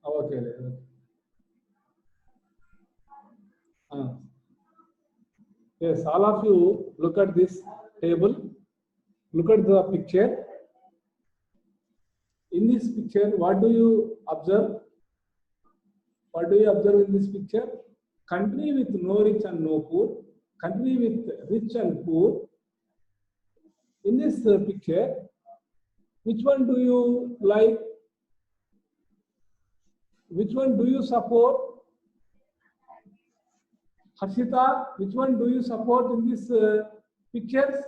Okay. Yes, all of you look at this table. Look at the picture. In this picture, what do you observe? What do you observe in this picture? Country with no rich and no poor. Country with rich and poor. In this picture, which one do you like? Which one do you support? Harshita, which one do you support in this pictures?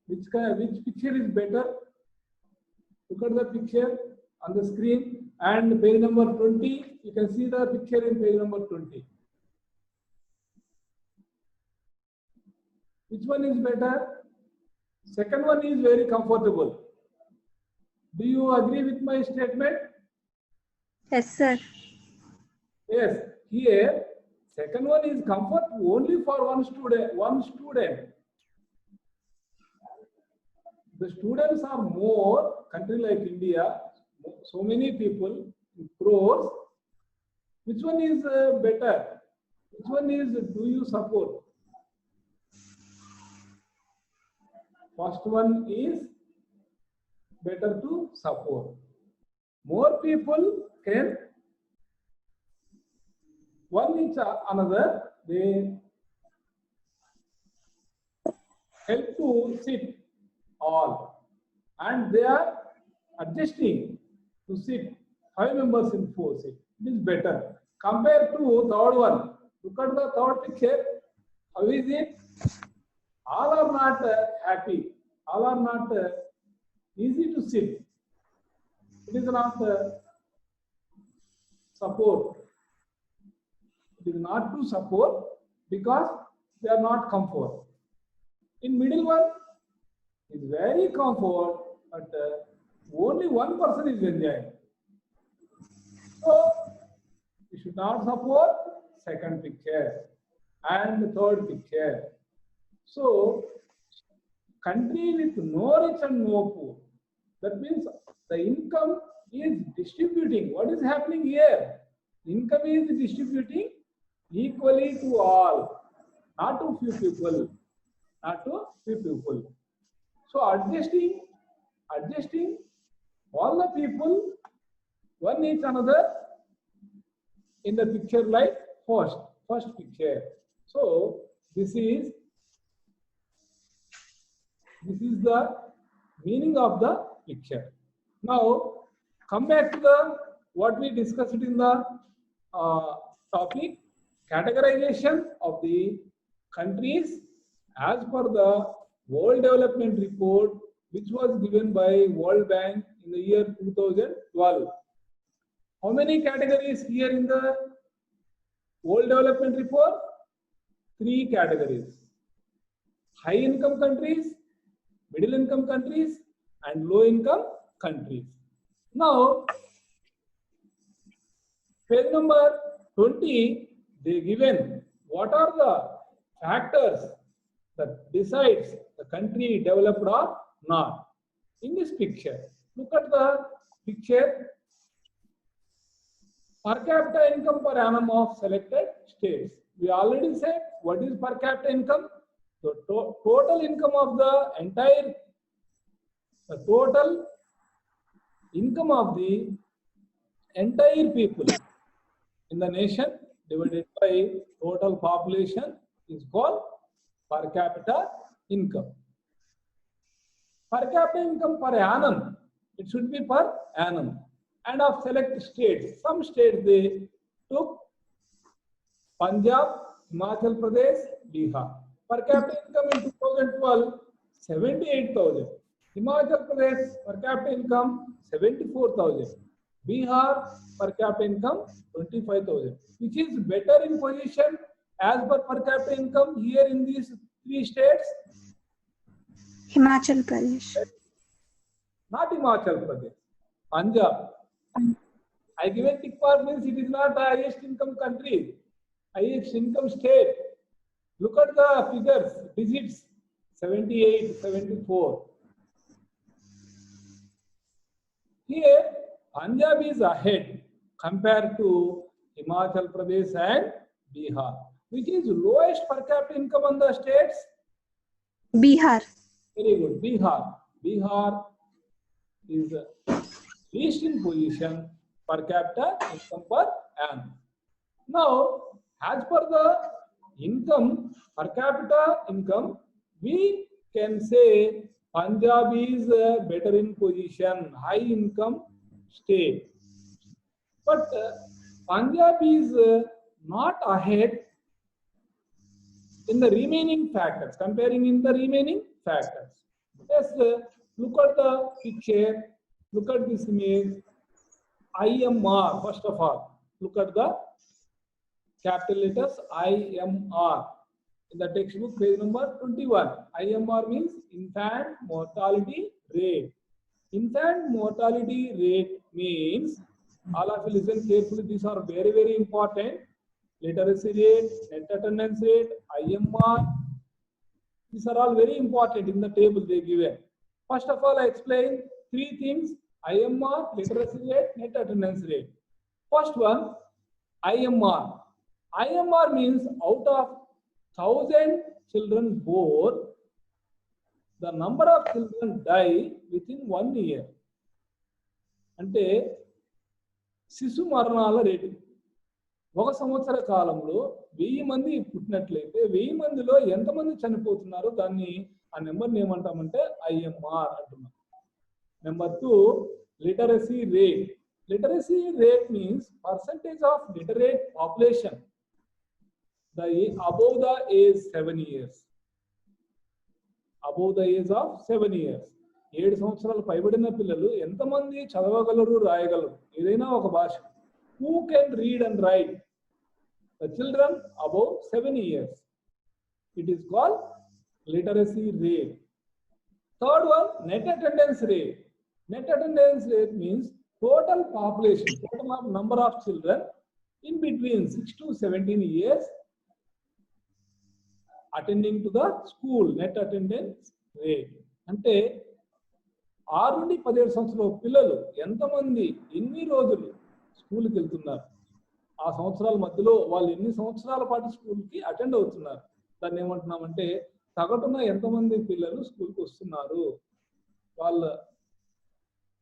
Which picture is better? Look at the picture on the screen and page number 20. You can see the picture in page number 20. Which one is better? Second one is very comfortable. Do you agree with my statement? Yes, sir. Yes. Here, second one is comfort only for one student. The students are more, country like India, so many people, crores. Which one is better? Which one is do you support? First one is better to support. More people can one each another, they help to sit all, and they are adjusting to sit 5 members in 4 seats. It is better compared to third one. Look at the third picture. How is it? All are not happy. All are not easy to sit. It is not support. It is not to support because they are not comfort. In middle one, is very comfort, but only one person is enjoying. So you should not support second picture and third picture. So country with no rich and no poor. That means the income is distributing. What is happening here? Income is distributing equally to all, not to few people, not to few people. So adjusting all the people one each another in the picture like first picture. So this is the meaning of the picture. Now come back to the what we discussed in the topic, categorization of the countries as per the World Development Report, which was given by World Bank in the year 2012. How many categories here in the World Development Report? 3 categories. High income countries, middle income countries, and low income countries. Now, page number 20, they given what are the factors that decides the country developed or not. In this picture, look at the picture. Per capita income per annum of selected states. We already said what is per capita income. The total income of the total income of the entire people in the nation divided by total population is called per capita income. Per capita income per annum, it should be per annum. And of select states, some states they took Punjab, Himachal Pradesh, Bihar. Per capita income in 2012, 78,000. Himachal Pradesh per capita income 74,000. Bihar per capita income 25,000. Which is better in position as per capita income here in these 3 states? Himachal Pradesh. Not Himachal Pradesh. Punjab. I given tick mark means it is not the highest income country, highest income state. Look at the figures, digits 78, 74. Here, Punjab is ahead compared to Himachal Pradesh and Bihar. Which is lowest per capita income on the states? Bihar. Very good. Bihar. Bihar is least in position per capita income per annum. Now, as per the income, per capita income, we can say Punjab is better in position, high income state. But Punjab is not ahead in the remaining factors, comparing in the remaining factors. Yes, look at the picture, look at this image. IMR, first of all, look at the capital letters IMR. In the textbook, page number 21. IMR means infant mortality rate. Infant mortality rate means, all of you listen carefully, these are very, very important. Literacy rate, net attendance rate, IMR. These are all very important in the table they given. First of all, I explain three things: IMR, literacy rate, net attendance rate. First one, IMR. IMR means out of 1,000 children born, the number of children die within 1 year. అంటే శిశు మరణాల rate ఒక సంవత్సర కాలంలో 1000 మంది పుట్టినట్లయితే 1000 మందిలో ఎంతమంది చనిపోతున్నారో దాన్ని ఆ నెంబర్ని ఏమంటామంటే IMR అంటున్నాం. Number 2, literacy rate. Literacy rate means percentage of literate population above the age 7 years. Above the age of 7 years. 7 సంవత్సరాలు పైబడిన పిల్లలు ఎంతమంది చదవగలరు, రాయగలరు ఏదైనా ఒక భాష. Who can read and write? The children above 7 years. It is called literacy rate. Third one, net attendance rate. Net attendance rate means total population, total number of children in between 6 to 17 years attending to the school. Net attendance rate. అంటే 6 నుండి 17 సంవత్సరాల పిల్లలు ఎంతమంది ఎన్ని రోజులు స్కూల్కి వెళ్తున్నారు, ఆ సంవత్సరాల మధ్యలో వాళ్ళు ఎన్ని సంవత్సరాల పాటు స్కూల్కి అటెండ్ అవుతున్నారు, దాన్ని ఏమంటున్నామంటే సగటున ఎంతమంది పిల్లలు స్కూల్కి వస్తున్నారు వాళ్ళ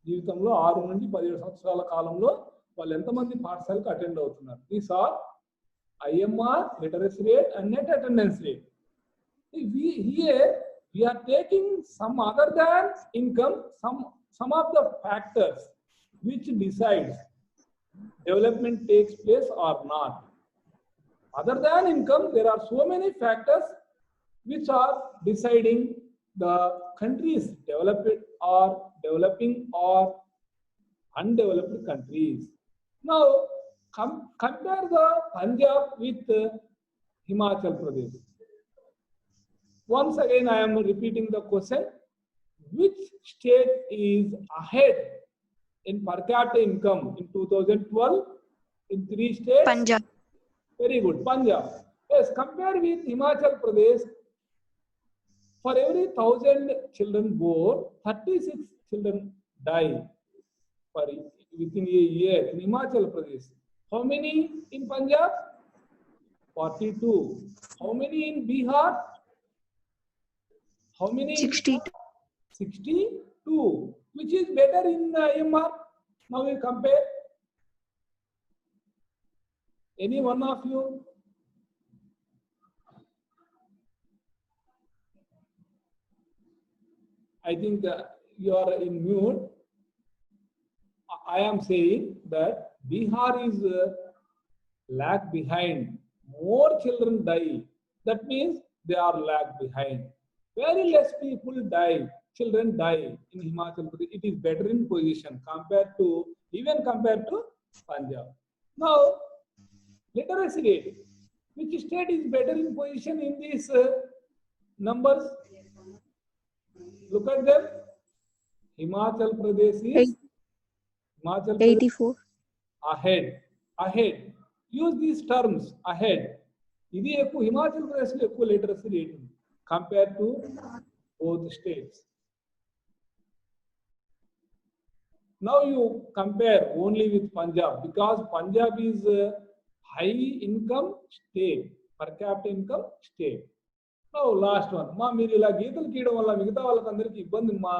జీవితంలో 6 నుండి 17 సంవత్సరాల కాలంలో వాళ్ళు ఎంతమంది పాఠశాలకు అటెండ్ అవుతున్నారు. These are IMR, literacy rate and net attendance rate. Here we are taking some other than income, some of the factors which decides development takes place or not. Other than income, there are so many factors which are deciding the countries developed or developing or undeveloped countries. Now compare the Punjab with Himachal Pradesh. Once again I am repeating the question: which state is ahead in per capita income in 2012 in 3 states? Punjab. Very good, Punjab. Yes, compare with Himachal Pradesh. For every 1,000 children born, 36 children die within a year in Himachal Pradesh. How many in Punjab? 42. How many in Bihar? How many? 62. 62. Which is better in IMR? Now we compare. Any one of you? I think you are in mute. I am saying that Bihar is lag behind. More children die. That means they are lag behind. Very less people die. Children die in Himachal Pradesh. It is better in position compared to Punjab. Now, literacy rate. Which state is better in position in these numbers? Look at them. Himachal Pradesh is 84. Ahead. Use these terms ahead. ఇది ఎక్కువ హిమాచల్ ప్రదేశ్ లో ఎక్కువ literacy rate ఉంది compare to both states. Now you compare only with Punjab because Punjab is a high income state, per capita income state. Now last one, మా మీరు ఇలా గీతలు గీయడం వల్ల మిగతా వాళ్ళకందరికీ ఇబ్బంది మా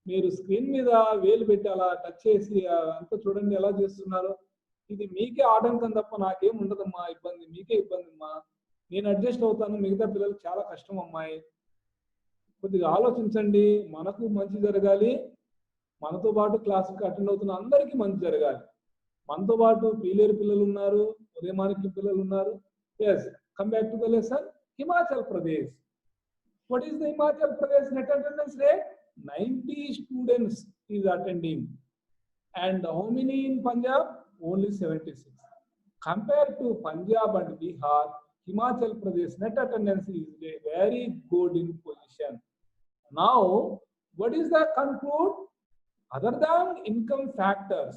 మీరు స్క్రీన్ మీద వేలు పెట్టి అలా టచ్ చేసి అంతా చూడండి ఎలా చేస్తున్నారు. ఇది మీకే ఆటంకం తప్ప నాకేం ఉండదమ్మా, ఇబ్బంది మీకే ఇబ్బంది అమ్మా. నేను అడ్జస్ట్ అవుతాను, మిగతా పిల్లలకు చాలా కష్టం అమ్మాయి. కొద్దిగా ఆలోచించండి, మనకు మంచి జరగాలి, మనతో పాటు క్లాస్కి అటెండ్ అవుతున్న అందరికీ మంచి జరగాలి. మనతో పాటు పీలేరు పిల్లలు ఉన్నారు, ఉదయమానికి పిల్లలు ఉన్నారు. Yes, come back to the lesson. Himachal Pradesh. What is the Himachal Pradesh net attendance rate? 90 students is attending. And how many in Punjab? Only 76. Compared to Punjab and Bihar, Himachal Pradesh net attendance is very good in position. Now, what is the conclude? Other than income factors,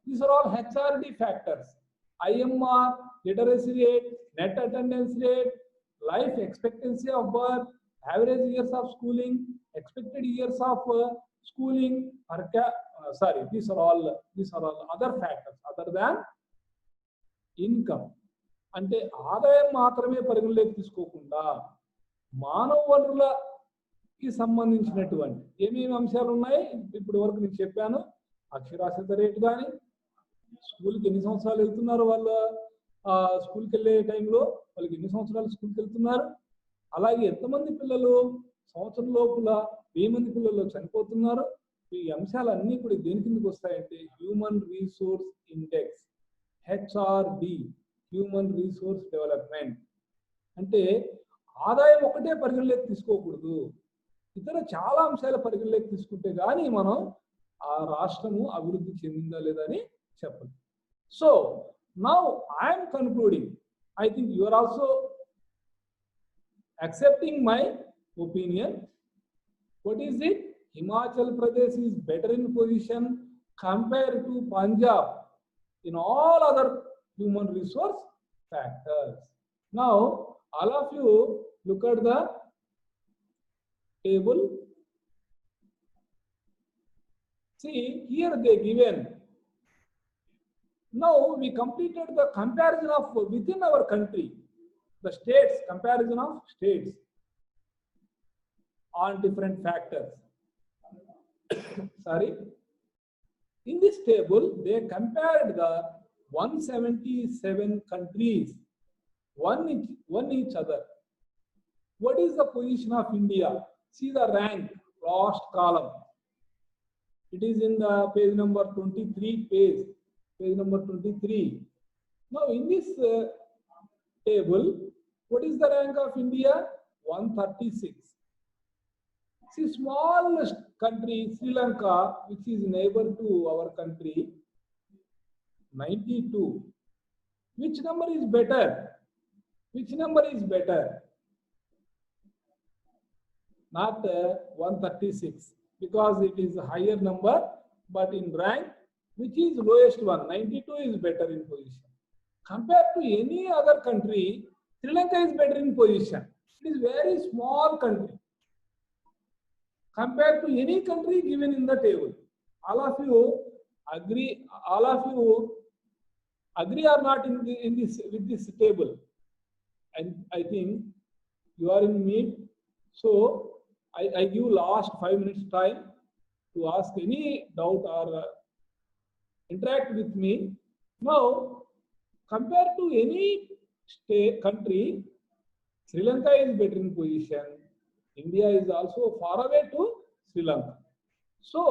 these are all HRD factors. IMR, literacy rate, net attendance rate, life expectancy of birth, average years of schooling, expected years of schooling, these are all other factors other than income. అంటే ఆదాయం మాత్రమే పరిగణలోకి తీసుకోకుండా మానవ వనరులకి సంబంధించినటువంటి ఏమేమి అంశాలు ఉన్నాయి ఇప్పటి వరకు నేను చెప్పాను. అక్షరాస్యత రేటు కానీ, స్కూల్కి ఎన్ని సంవత్సరాలు వెళ్తున్నారు వాళ్ళు, స్కూల్కి వెళ్ళే టైంలో వాళ్ళకి ఎన్ని సంవత్సరాలు స్కూల్కి వెళ్తున్నారు, అలాగే ఎంతమంది పిల్లలు సంవత్సరం లోపల 1000 మంది పిల్లలు చనిపోతున్నారు. ఈ అంశాలన్నీ కూడా దేని కిందకి వస్తాయంటే human resource index, HRD, human resource development. అంటే ఆదాయం ఒకటే పరిగణలోకి తీసుకోకూడదు, ఇతర చాలా అంశాల పరిగణలోకి తీసుకుంటే కానీ మనం ఆ రాష్ట్రము అభివృద్ధి చెందిందా లేదా అని చెప్పదు. So now I'm concluding. I think you are also accepting my opinion. What is it? Himachal Pradesh is better in position compared to Punjab in all other human resource factors. Now, all of you look at the table. See, here they given. Now we completed the comparison of within our country. The states, comparison of states on different factors. Sorry. In this table, they compared the 177 countries, one each other. What is the position of India? See the rank, last column. It is in the page number 23, page number 23. Now in this table, what is the rank of India? 136. See, smallest country, Sri Lanka, which is neighbor to our country, 92. Which number is better? Which number is better? Not 136, because it is a higher number, but in rank, which is lowest one, 92 is better in position. Compared to any other country, Sri Lanka is better in position. It is very small country compared to any country given in the table. All of you agree or not with this table? And I think you are in need. So I give last 5 minutes time to ask any doubt or interact with me. Now, compared to any state country, Sri Lanka is better in position. India is also far away to Sri Lanka. So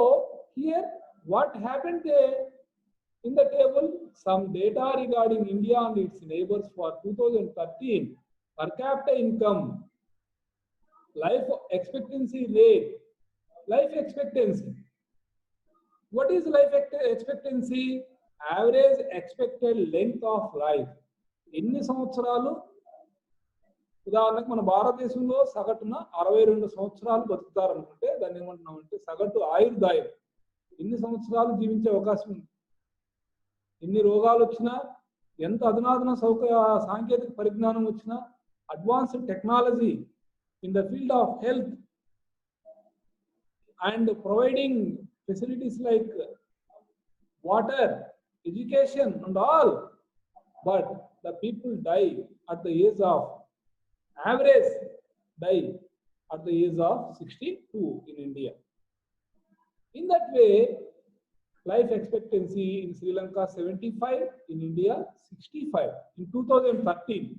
here what happened there in the table? Some data regarding India and its neighbors for 2013. Per capita income, life expectancy rate, life expectancy. What is life expectancy? Average expected length of life. ఎన్ని సంవత్సరాలు, ఉదాహరణకు మన భారతదేశంలో సగటున 62 సంవత్సరాలు బతుకుతారనుకుంటే దాన్ని ఏమంటున్నామంటే సగటు ఆయుర్దాయం. ఎన్ని సంవత్సరాలు జీవించే అవకాశం ఉంది, ఎన్ని రోగాలు వచ్చినా, ఎంత అధునాతన సాంకేతిక పరిజ్ఞానం వచ్చినా, advanced technology in the field of health and providing facilities like water, education and all. But the people die at the age of, average die at the age of 62 in India. In that way, life expectancy in Sri Lanka 75, in India 65. In 2013,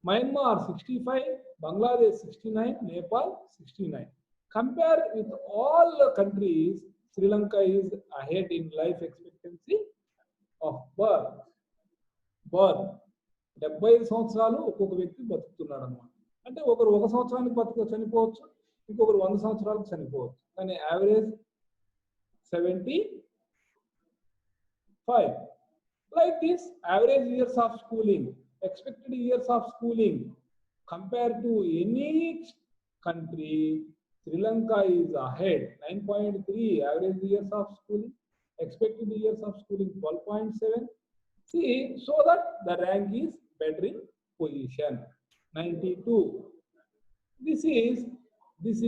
Myanmar 65, Bangladesh 69, Nepal 69. Compare with all the countries, Sri Lanka is ahead in life expectancy of birth. 75 సంవత్సరాలు ఒక్కొక్క వ్యక్తి బతుకుతున్నాడు అన్నమాట. అంటే ఒకరు 1 సంవత్సరానికి చనిపోవచ్చు, ఇంకొకరు 100 సంవత్సరాలకు చనిపోవచ్చు. కానీ average 75. Like this, average years of schooling, expected years of schooling compared to any country, Sri Lanka is ahead. 9.3 average years of schooling, expected years of schooling 12.7. See, so that the rank is better in position. 92. This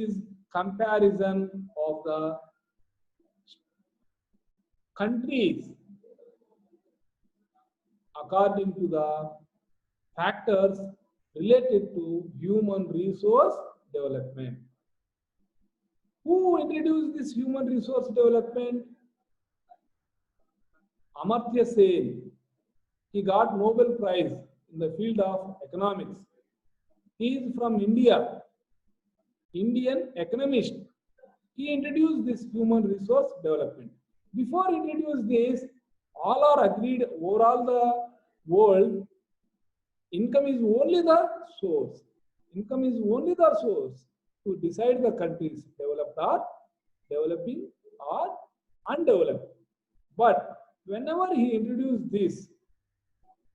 is comparison of the countries according to the factors related to human resource development. Who introduced this human resource development? Amartya Sen. He got Nobel Prize in the field of economics. He is from India, Indian economist. He introduced this human resource development. Before introducing this, all are agreed overall the world, income is only the source. Income is only the source to decide the countries developed or developing or undeveloped. But whenever he introduced this,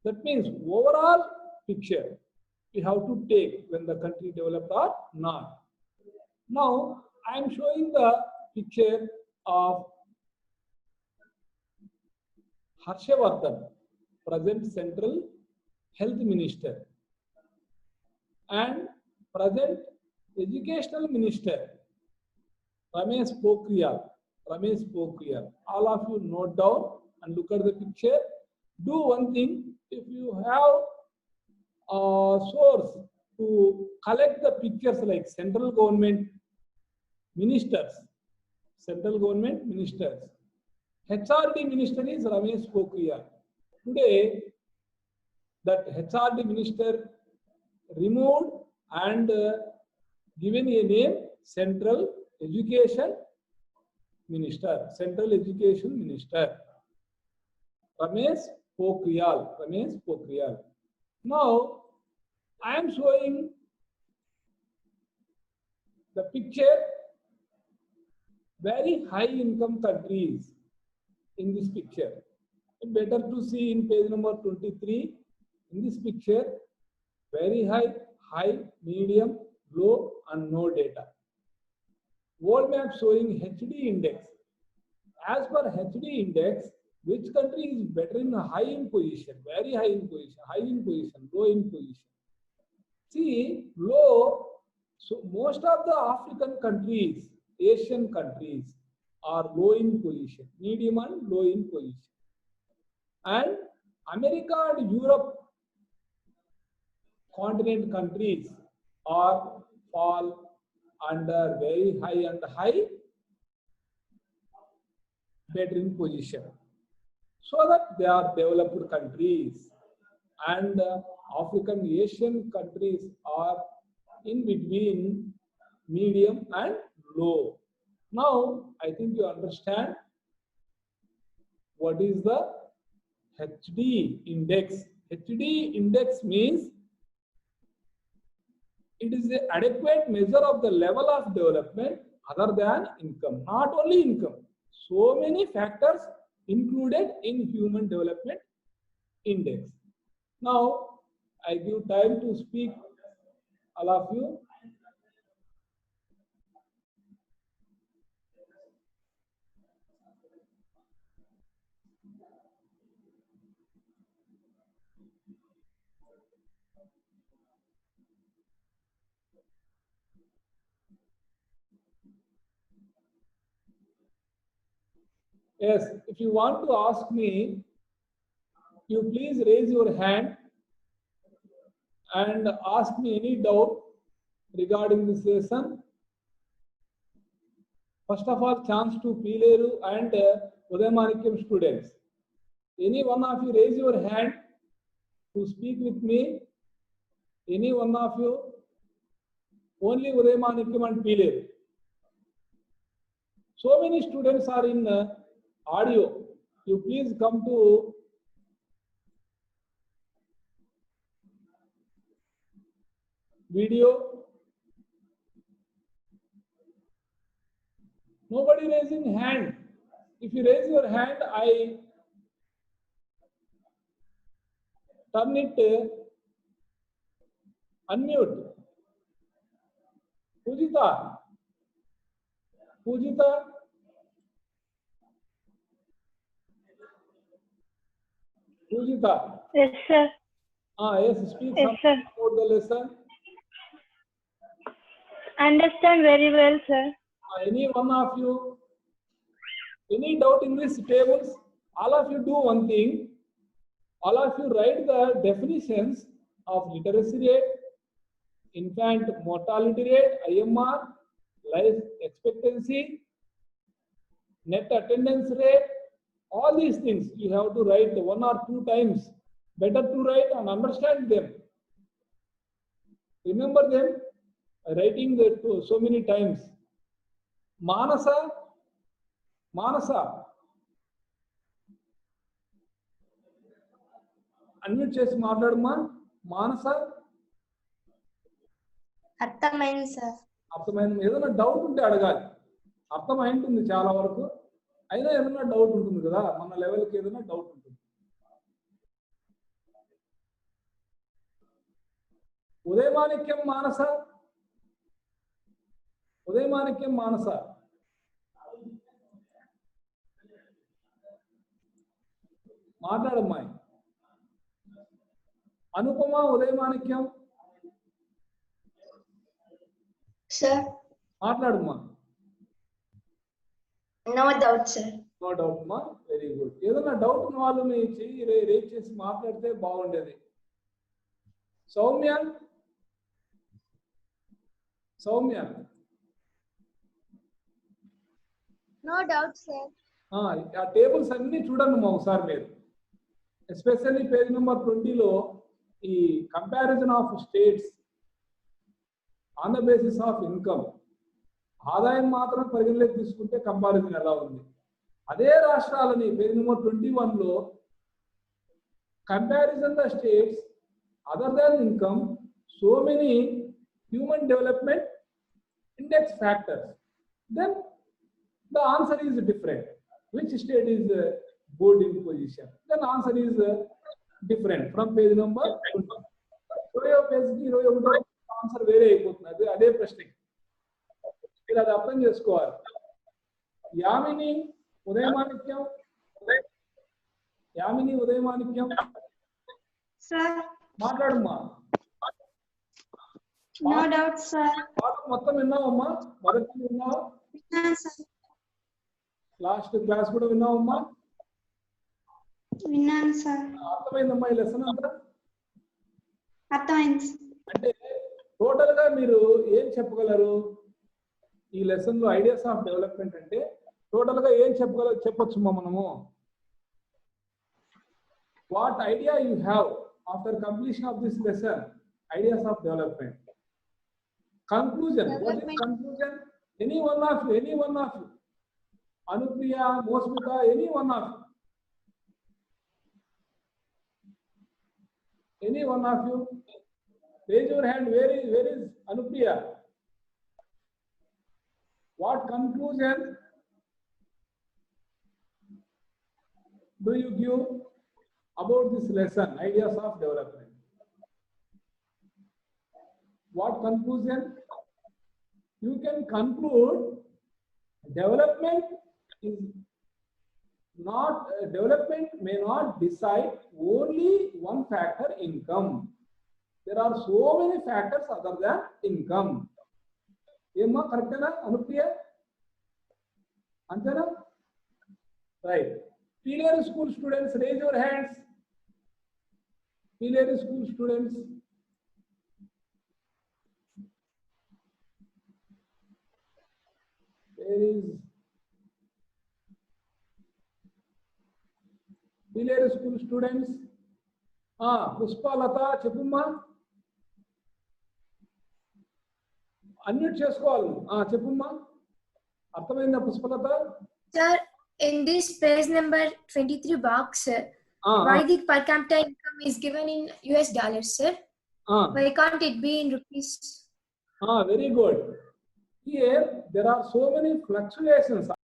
that means overall picture we have to take when the country developed or not. Now I am showing the picture of Harshavardhan, present Central Health Minister, and present Educational Minister, Ramesh Pokhriyal. All of you note down and look at the picture. Do one thing, if you have a source to collect the pictures like central government ministers, HRD minister is Ramesh Pokhriyal. Today, that HRD minister removed and given a name Central Education Minister. Ramesh Pokhriyal. Now, I am showing the picture, very high income countries in this picture. It's better to see in page number 23. In this picture, very high, medium, low and no data. World map showing HD index. As per HD index, which country is better in high in position, very high in position, low in position? See, low, so most of the African countries, Asian countries are low in position, medium and low in position. And America and Europe continent countries are fall under very high and high, better in position. So that they are developed countries, and African Asian countries are in between, medium and low. Now I think you understand what is the HD index. HD index means it is the adequate measure of the level of development other than income. Not only income, so many factors included in human development index. Now I give time to speak all of you. Yes, if you want to ask me, you please raise your hand and ask me any doubt regarding this lesson. First of all, chance to Pileru and Udayamanikyam students. Any one of you raise your hand to speak with me? Any one of you? Only Udayamanikyam and Pileru. So many students are in audio. You please come to video. Nobody raising hand. If you raise your hand, I turn it unmute. Pujita. Pujita. Pujita. Yes, sir. Yes, speak Yes, something sir. about the lesson. Understand very well, sir. Any one of you, any doubt in these tables? All of you do one thing. All of you write the definitions of literacy rate, infant mortality rate, IMR, life expectancy, net attendance rate, all these things you have to write 1 or 2 times. Better to write and understand them. Remember them, writing so many times. Manasa, Manasa. Unmute చేసి మాట్లాడమ్మా. మానస అర్థమైంది sir. అర్థమైంది. ఏదైనా doubt ఉంటే అడగాలి. అర్థమైంటుంది చాలా వరకు, అయినా ఏదైనా డౌట్ ఉంటుంది కదా, మన లెవెల్కి ఏదైనా డౌట్ ఉంటుంది. ఉదయమాణిక్యం మానస, ఉదయమాణిక్యం మానస. మాట్లాడమ్మాయి. అనుపమ, ఉదయమాణిక్యం సార్. మాట్లాడమ్మా. No doubt sir. No doubt అమ్మా, వెరీ గుడ్. ఏదైనా డౌట్ ఉన్న వాళ్ళు మీ చెయ్యి రేట్ చేసి మాట్లాడితే బాగుండేది. Soumya, Soumya. No doubt sir. ఆ టేబుల్స్ అన్ని చూడండి మా ఒకసారి మీరు. ఎస్పెషల్లీ పేజ్ నెంబర్ 20లో ఈ comparison of states on the basis of income, ఆదాయం మాత్రం పరిగణలోకి తీసుకుంటే కంపారిజన్ ఎలా ఉంది. అదే రాష్ట్రాలని పేజ్ నెంబర్ 21లో comparison the states other than income, so many human development index factors, then the answer is different. Which state is good in position? Then answer is different from page number 20. page ki 21 answer వేరే అయిపోతుంది. అదే ప్రశ్న మీరు అది అర్థం చేసుకోవాలి. Yamini Udayamanikyam, Yamini Udayamanikyam sir. మాట్లాడమ్మా. No doubt sir. పాఠం మొత్తం విన్నావమ్మా? మొదటి విన్నావా? విన్నాను సార్. లాస్ట్ క్లాస్ కూడా విన్నావమ్మా? విన్నాను సార్. అర్థమైందమ్మా ఈ లెసన్ అంతా? అర్థమైంది. అంటే టోటల్ గా మీరు ఏం చెప్పగలరు ఈ లెసన్ లో? ఐడియాస్ ఆఫ్ డెవలప్మెంట్ అంటే టోటల్ గా ఏం చెప్పొచ్చమ్మా మనము? What idea you have after completion of this lesson? Ideas of development. Conclusion, what is conclusion? Any one of you, any one of you. Anupriya, Mosmita, any one of you. Any one of you. Raise your hand. Where is Anupriya? What conclusion do you give about this lesson, ideas of development? What conclusion? You can conclude development is not development may not decide only one factor, income. There are so many factors other than income. ఏమ్మా కరెక్టేనా అనుప్రియ? అంతేనా? Right. Pillary school students, raise your hands. Pillary school students. There is Pillary school students. Puspalata, Chepumma. Unmute చేసుకోవాలి. Chepumma. అర్థమైందా Pushpalatha? Sir, in this page number 23 box, why the per capita income is given in US dollars, sir? Why can't it be in rupees? Very good. Here there are so many fluctuations.